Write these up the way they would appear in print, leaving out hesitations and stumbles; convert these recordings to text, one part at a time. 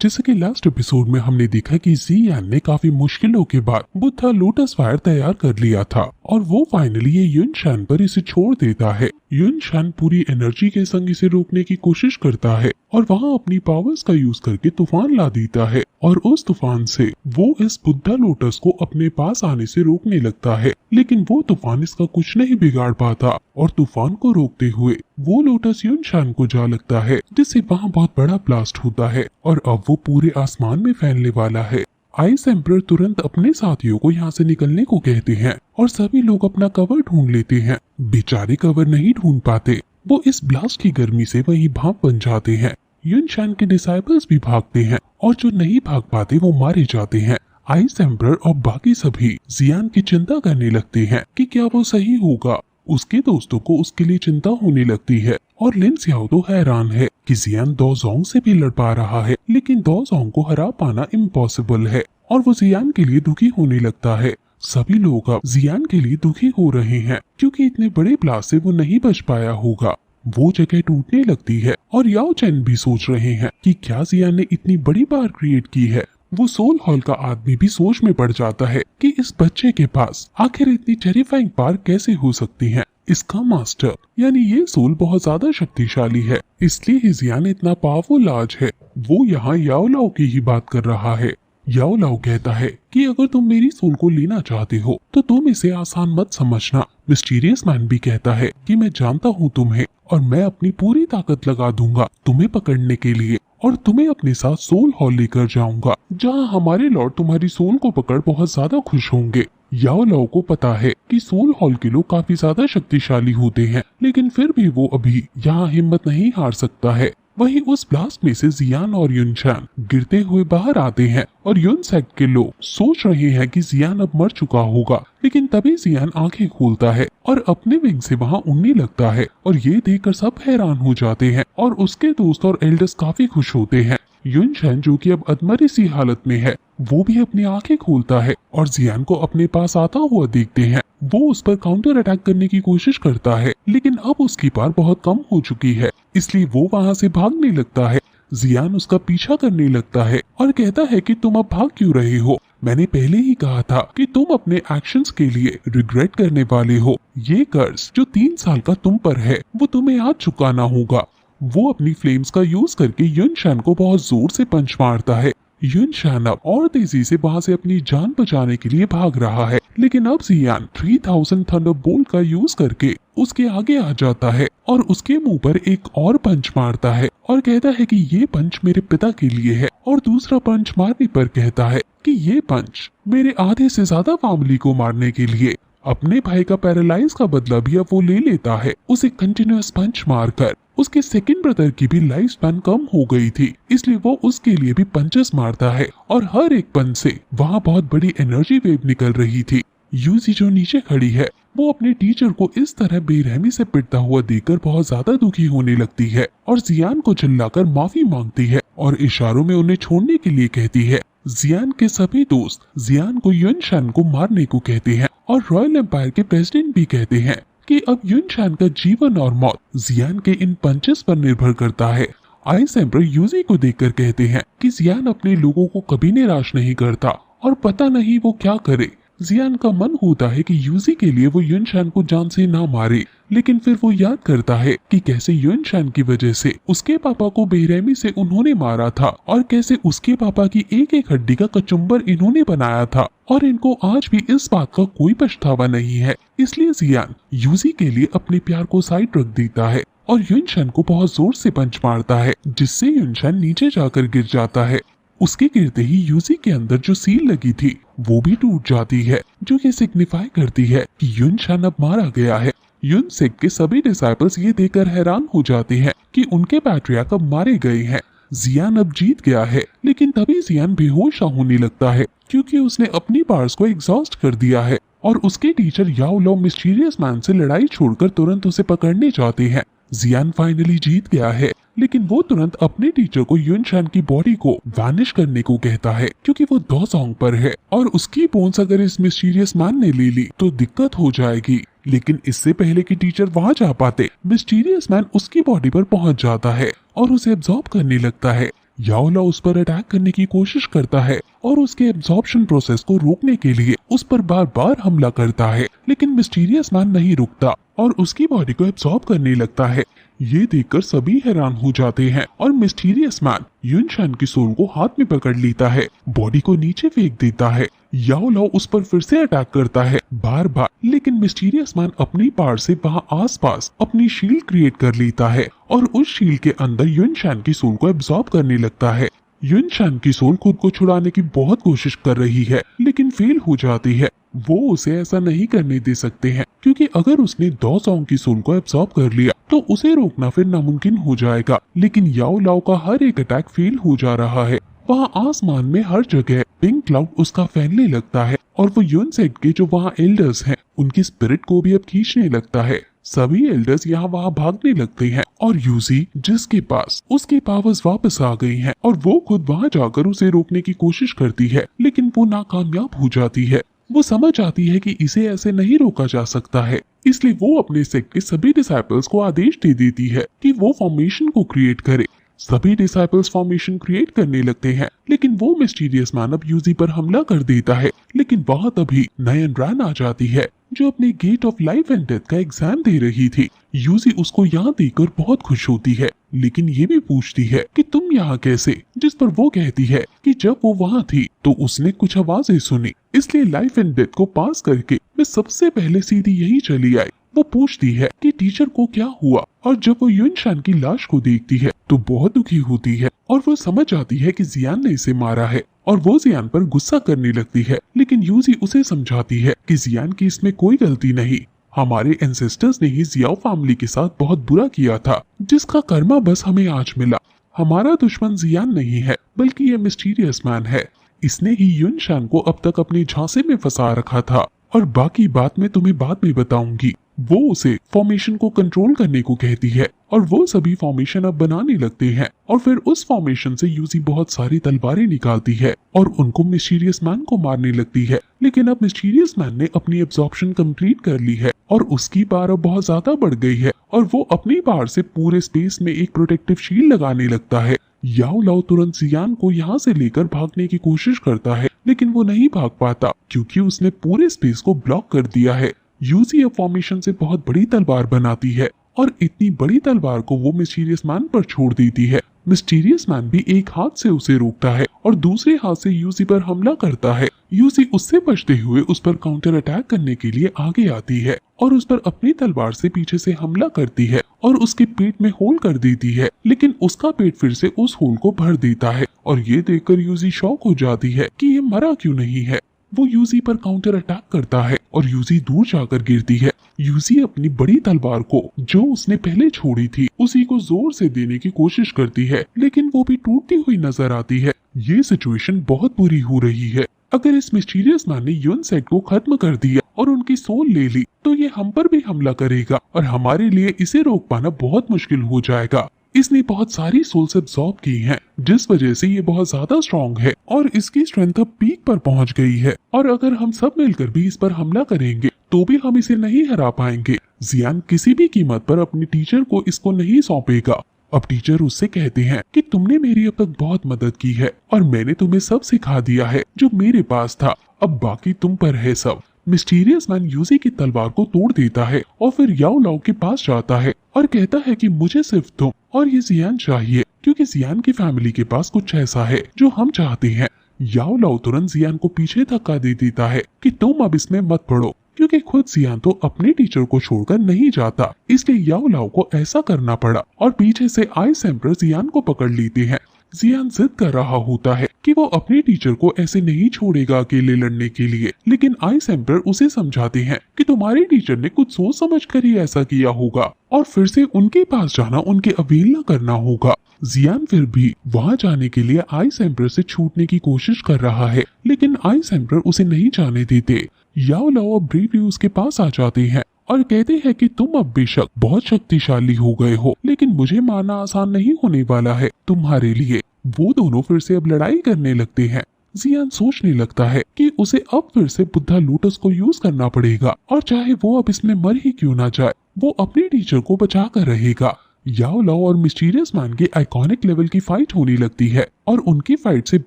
जैसे कि last episode में हमने देखा कि जियान ने काफी मुश्किलों के बाद बुद्धा लोटस फायर तैयार कर लिया था और वो फाइनली ये युनशान पर इसे छोड़ देता है। युनशान पूरी एनर्जी के संग इसे रोकने की कोशिश करता है और वहाँ अपनी पावर्स का यूज करके तूफान ला देता है और उस तूफान से वो इस बुद्धा लोटस को अपने पास आने से रोकने लगता है, लेकिन वो तूफान इसका कुछ नहीं बिगाड़ पाता और तूफान को रोकते हुए वो लोटस युनशान को जा लगता है, जिससे वहाँ बहुत बड़ा ब्लास्ट होता है और अब वो पूरे आसमान में फैलने वाला है। आइस एम्परर तुरंत अपने साथियों को यहाँ से निकलने को कहते हैं और सभी लोग अपना कवर ढूंढ लेते हैं। बेचारे कवर नहीं ढूंढ पाते, वो इस ब्लास्ट की गर्मी से वही भाप बन जाते हैं। युनशान के डिसाइपल्स भी भागते हैं और जो नहीं भाग पाते वो मारे जाते हैं। आइस एम्परर और बाकी सभी जियान की चिंता करने लगते हैं कि क्या वो सही होगा। उसके दोस्तों को उसके लिए चिंता होने लगती है और लिन सियाओ तो हैरान है कि जियान दो जोंग से भी लड़ पा रहा है, लेकिन दो जोंग को हरा पाना इम्पॉसिबल है और वो जियान के लिए दुखी होने लगता है। सभी लोग अब जियान के लिए दुखी हो रहे हैं क्योंकि इतने बड़े ब्लास्ट से वो नहीं बच पाया होगा। वो जगह टूटने लगती है और याओ चैन भी सोच रहे हैं कि क्या जियान ने इतनी बड़ी बार क्रिएट की है। वो सोल हॉल का आदमी भी सोच में पड़ जाता है कि इस बच्चे के पास आखिर इतनी टेरिफाइंग पावर कैसे हो सकती है। इसका मास्टर यानी ये सोल बहुत ज्यादा शक्तिशाली है, इसलिए ही जियान इतना पावरफुल आज है। वो यहाँ याओ लाओ की ही बात कर रहा है। याओ लाओ कहता है कि अगर तुम मेरी सोल को लेना चाहते हो तो तुम इसे आसान मत समझना। मिस्टीरियस मैन भी कहता है कि मैं जानता हूँ तुम्हें और मैं अपनी पूरी ताकत लगा दूंगा तुम्हें पकड़ने के लिए और तुम्हें अपने साथ सोल हॉल लेकर जाऊंगा, जहाँ हमारे लॉर्ड तुम्हारी सोल को पकड़ बहुत ज्यादा खुश होंगे। याओ लाओ को पता है कि सोल हॉल के लोग काफी ज्यादा शक्तिशाली होते हैं, लेकिन फिर भी वो अभी यहाँ हिम्मत नहीं हार सकता है। वहीं उस ब्लास्ट में से जियान और युनशान गिरते हुए बाहर आते हैं और युन सेक्ट के लोग सोच रहे हैं कि जियान अब मर चुका होगा, लेकिन तभी जियान आंखें खोलता है और अपने विंग से वहां उड़ने लगता है और ये देखकर सब हैरान हो जाते हैं और उसके दोस्त और एल्डर्स काफी खुश होते हैं। युनशान जो कि अब अधमरी सी हालत में है, वो भी अपनी आंखें खोलता है और जियान को अपने पास आता हुआ देखते हैं। वो उस पर काउंटर अटैक करने की कोशिश करता है, लेकिन अब उसकी पावर बहुत कम हो चुकी है, इसलिए वो वहाँ से भागने लगता है। जियान उसका पीछा करने लगता है और कहता है कि तुम अब भाग क्यों रहे हो। मैंने पहले ही कहा था कि तुम अपने एक्शंस के लिए रिग्रेट करने वाले हो। ये कर्ज जो 3 साल का तुम पर है वो तुम्हें आज चुकाना होगा। वो अपनी फ्लेम्स का यूज करके युनशान को बहुत जोर से पंच मारता है। युनशान अब और तेजी से वहाँ से अपनी जान बचाने के लिए भाग रहा है, लेकिन अब जियान 3000 थंडरबोल्ट का यूज करके उसके आगे आ जाता है और उसके मुंह पर एक और पंच मारता है और कहता है कि ये पंच मेरे पिता के लिए है और दूसरा पंच मारने पर कहता है कि ये पंच मेरे आधे से ज्यादा फैमिली को मारने के लिए। अपने भाई का पैरालाइज का बदला भी अब वो ले लेता है। उसे कंटिन्यूअस पंच मारकर उसके सेकंड ब्रदर की भी लाइफ स्पैन कम हो गई थी, इसलिए वो उसके लिए भी पंचेस मारता है और हर एक पंच से वहाँ बहुत बड़ी एनर्जी वेव निकल रही थी। यूजी जो नीचे खड़ी है वो अपने टीचर को इस तरह बेरहमी से पिटता हुआ देखकर बहुत ज्यादा दुखी होने लगती है और जियान को चिल्लाकर माफी मांगती है और इशारों में उन्हें छोड़ने के लिए कहती है। जियान के सभी दोस्त जियान को युनशान को मारने को कहते हैं और रॉयल एम्पायर के प्रेसिडेंट भी कहते हैं कि अब युनशान का जीवन और मौत जियान के इन पंचेस पर निर्भर करता है। आइस एम्परर यूजी को देखकर कहते हैं कि जियान अपने लोगों को कभी निराश नहीं करता और पता नहीं वो क्या करे। जियान का मन होता है कि यूजी के लिए वो युनशान को जान से ना मारे, लेकिन फिर वो याद करता है कि कैसे युनशान की वजह से उसके पापा को बेरहमी से उन्होंने मारा था और कैसे उसके पापा की एक एक हड्डी का कचुम्बर इन्होंने बनाया था और इनको आज भी इस बात का कोई पछतावा नहीं है। इसलिए जियान यूजी के लिए अपने प्यार को साइड रख देता है और युनशान को बहुत जोर से पंच मारता है, जिससे युनशान नीचे जाकर गिर जाता है। उसके गिरते ही यूजी के अंदर जो सील लगी थी वो भी टूट जाती है, जो ये सिग्निफाई करती है कि युनशान अब मारा गया है। युन सेक के सभी डिसाइपल्स ये देखकर हैरान हो जाते हैं कि उनके पैट्रियार्क अब मारे गए हैं। जियान अब जीत गया है, लेकिन तभी जियान बेहोश होने लगता है क्योंकि उसने अपनी पावर्स को एग्जॉस्ट कर दिया है और उसके टीचर याओ लाओ मिस्टीरियस मैन से लड़ाई छोड़कर तुरंत उसे पकड़ने जाते हैं। जियान फाइनली जीत गया है, लेकिन वो तुरंत अपने टीचर को युनशान की बॉडी को वैनिश करने को कहता है क्योंकि वो दो जोंग पर है और उसकी बोन्स अगर इस मिस्टीरियस मैन ने ले ली तो दिक्कत हो जाएगी। लेकिन इससे पहले कि टीचर वहां जा पाते, मिस्टीरियस मैन उसकी बॉडी पर पहुंच जाता है और उसे एब्जॉर्ब करने लगता है। याओ लाओ उस पर अटैक करने की कोशिश करता है और उसके एब्जॉर्प्शन प्रोसेस को रोकने के लिए उस पर बार बार हमला करता है, लेकिन मिस्टीरियस मैन नहीं रुकता और उसकी बॉडी को एब्जॉर्ब करने लगता है। ये देखकर सभी हैरान हो जाते हैं और मिस्टीरियस मैन युनशान की सोल को हाथ में पकड़ लेता है, बॉडी को नीचे फेंक देता है। याओ लाओ उस पर फिर से अटैक करता है बार बार, लेकिन मिस्टीरियस मैन अपनी पावर से वहाँ आसपास अपनी शील्ड क्रिएट कर लेता है और उस शील्ड के अंदर युनशान की सोल को एब्जॉर्ब करने लगता है। युनशान की सोल खुद को छुड़ाने की बहुत कोशिश कर रही है, लेकिन फेल हो जाती है। वो उसे ऐसा नहीं करने दे सकते हैं, क्योंकि अगर उसने दो सॉन्ग की सोल को एब्जॉर्ब कर लिया तो उसे रोकना फिर नामुमकिन हो जाएगा। लेकिन याओ लाओ का हर एक अटैक फेल हो जा रहा है। वहाँ आसमान में हर जगह पिंक क्लाउड उसका फैलने लगता है और वो यूनसेट के जो वहाँ एल्डर्स हैं उनकी स्पिरिट को भी अब खींचने लगता है। सभी एल्डर्स यहाँ वहाँ भागने लगते हैं और यूजी, जिसके पास उसकी पावर्स वापस आ गई हैं और वो खुद वहाँ जाकर उसे रोकने की कोशिश करती है, लेकिन वो नाकामयाब हो जाती है। वो समझ आती है कि इसे ऐसे नहीं रोका जा सकता है, इसलिए वो अपने सेक्ट के सभी डिसाइपल्स को आदेश दे देती है कि वो फॉर्मेशन को क्रिएट करे। सभी डिसाइपल्स फॉर्मेशन क्रिएट करने लगते हैं, लेकिन वो मिस्टीरियस मैन अब यूजी पर हमला कर देता है। लेकिन वहाँ तभी नयन रैन आ जाती है, जो अपने gate of life and death का एग्जाम दे रही थी। यूजी उसको यहाँ देखकर बहुत खुश होती है, लेकिन ये भी पूछती है कि तुम यहाँ कैसे, जिस पर वो कहती है कि जब वो वहाँ थी तो उसने कुछ आवाजें सुनी, इसलिए लाइफ एंड डेथ को पास करके मैं सबसे पहले सीधी यही चली आई। वो पूछती है कि टीचर को क्या हुआ, और जब वो युनशान की लाश को देखती है तो बहुत दुखी होती है और वो समझ आती है कि जियान ने इसे मारा है और वो जियान पर गुस्सा करने लगती है। लेकिन यूजी उसे समझाती है कि जियान की इसमें कोई गलती नहीं, हमारे एंसेस्टर्स ने ही जियाओ फैमिली के साथ बहुत बुरा किया था, जिसका कर्मा बस हमें आज मिला। हमारा दुश्मन जियान नहीं है, बल्कि ये मिस्टीरियस मैन है। इसने ही युनशान को अब तक अपने झांसे में फंसा रखा था, और बाकी बात मैं तुम्हें बाद में बताऊंगी। वो उसे फॉर्मेशन को कंट्रोल करने को कहती है और वो सभी फॉर्मेशन अब बनाने लगते हैं और फिर उस फॉर्मेशन से यूजी बहुत सारी तलवारें निकालती है और उनको मिस्टीरियस मैन को मारने लगती है। लेकिन अब मिस्टीरियस मैन ने अपनी एब्जॉर्प्शन कंप्लीट कर ली है और उसकी पावर अब बहुत ज्यादा बढ़ गई है और वो अपनी पावर से पूरे स्पेस में एक प्रोटेक्टिव शील्ड लगाने लगता है। याओ लाओ तुरंत जियान को यहाँ से लेकर भागने की कोशिश करता है, लेकिन वो नहीं भाग पाता क्योंकि उसने पूरे स्पेस को ब्लॉक कर दिया है। यूजी अब फॉर्मेशन से बहुत बड़ी तलवार बनाती है और इतनी बड़ी तलवार को वो मिस्टीरियस मैन पर छोड़ देती है। मिस्टीरियस मैन भी एक हाथ से उसे रोकता है और दूसरे हाथ से यूजी पर हमला करता है। यूजी उससे बचते हुए उस पर काउंटर अटैक करने के लिए आगे आती है और उस पर अपनी तलवार से पीछे से हमला करती है और उसके पेट में होल कर देती है, लेकिन उसका पेट फिर से उस होल को भर देता है और ये देखकर यूजी शॉक हो जाती है कि ये मरा क्यों नहीं है। वो यूजी पर काउंटर अटैक करता है और यूजी दूर जाकर गिरती है। यूजी अपनी बड़ी तलवार को जो उसने पहले छोड़ी थी उसी को जोर से देने की कोशिश करती है, लेकिन वो भी टूटती हुई नजर आती है। ये सिचुएशन बहुत बुरी हो रही है। अगर इस मिस्टीरियस मैन ने यूनसेट को खत्म कर दिया और उनकी सोल ले ली तो ये हम पर भी हमला करेगा और हमारे लिए इसे रोक पाना बहुत मुश्किल हो जाएगा। इसने बहुत सारी सोल्स एब्सॉर्ब की हैं, जिस वजह से ये बहुत ज्यादा स्ट्रॉन्ग है और इसकी स्ट्रेंथ अब पीक पर पहुंच गई है और अगर हम सब मिलकर भी इस पर हमला करेंगे तो भी हम इसे नहीं हरा पाएंगे। जियान किसी भी कीमत पर अपने टीचर को इसको नहीं सौंपेगा। अब टीचर उससे कहते हैं कि तुमने मेरी अब तक बहुत मदद की है और मैंने तुम्हें सब सिखा दिया है जो मेरे पास था, अब बाकी तुम पर है सब। मिस्टीरियस मैन यूजी की तलवार को तोड़ देता है और फिर याओ लाओ के पास जाता है और कहता है कि मुझे सिर्फ तुम और ये जियान चाहिए, क्योंकि जियान की फैमिली के पास कुछ ऐसा है जो हम चाहते हैं। याओ लाओ तुरंत जियान को पीछे धक्का दे देता है कि तुम अब इसमें मत पड़ो, क्योंकि खुद जियान तो अपने टीचर को छोड़कर नहीं जाता, इसलिए याओ लाओ को ऐसा करना पड़ा और पीछे से आइस एम्परर जियान को पकड़ लेते हैं। जियान जिद कर रहा होता है कि वो अपने टीचर को ऐसे नहीं छोड़ेगा अकेले लड़ने के लिए, लेकिन आइस एम्परर उसे समझाते हैं कि तुम्हारे टीचर ने कुछ सोच समझ कर ही ऐसा किया होगा और फिर से उनके पास जाना उनके अवहेलना करना होगा। जियान फिर भी वहाँ जाने के लिए आइस एम्परर से छूटने की कोशिश कर रहा है, लेकिन आइस एम्परर उसे नहीं जाने देते। याओ लाओ अब ब्रेवली उसके पास आ जाते हैं और कहते हैं कि तुम अब बेशक बहुत शक्तिशाली हो गए हो, लेकिन मुझे मारना आसान नहीं होने वाला है तुम्हारे लिए। वो दोनों फिर से अब लड़ाई करने लगते हैं। जियान सोचने लगता है कि उसे अब फिर से बुद्धा लोटस को यूज करना पड़ेगा और चाहे वो अब इसमें मर ही क्यों ना जाए, वो अपने टीचर को बचा कर रहेगा। याओ लाओ और मिस्टीरियस मैन के आइकॉनिक लेवल की फाइट होने लगती है और उनकी फाइट से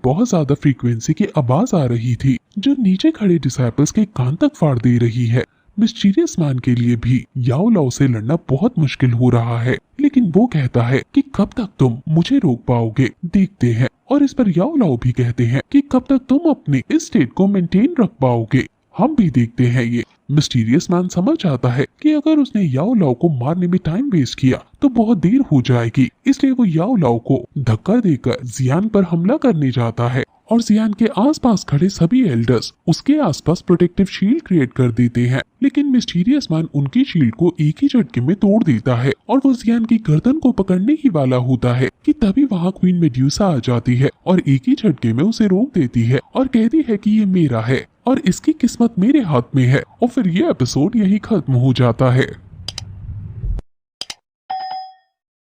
बहुत ज्यादा फ्रीक्वेंसी की आवाज आ रही थी जो नीचे खड़े डिसाइपल्स के कान तक फाड़ दे रही है। मिस्टीरियस मैन के लिए भी याओ लाओ से लड़ना बहुत मुश्किल हो रहा है, लेकिन वो कहता है कि कब तक तुम मुझे रोक पाओगे, देखते हैं। और इस पर याओ लाओ भी कहते हैं कि कब तक तुम अपने इस स्टेट को मेंटेन रख पाओगे, हम भी देखते हैं ये। मिस्टीरियस मैन समझ आता है कि अगर उसने याओ लाओ को मारने में टाइम वेस्ट किया तो बहुत देर हो जाएगी, इसलिए वो याओ लाओ को धक्का देकर जियान पर हमला करने जाता है और जियान के आसपास खड़े सभी एल्डर्स उसके आसपास प्रोटेक्टिव शील्ड क्रिएट कर देते हैं। लेकिन मिस्टीरियस मैन उनकी शील्ड को एक ही झटके में तोड़ देता है और वो जियान की गर्दन को पकड़ने ही वाला होता है कि तभी वहाँ क्वीन मेड्यूसा आ जाती है और एक ही झटके में उसे रोक देती है और कहती है कि ये मेरा है और इसकी किस्मत मेरे हाथ में है। और फिर ये एपिसोड यही खत्म हो जाता है।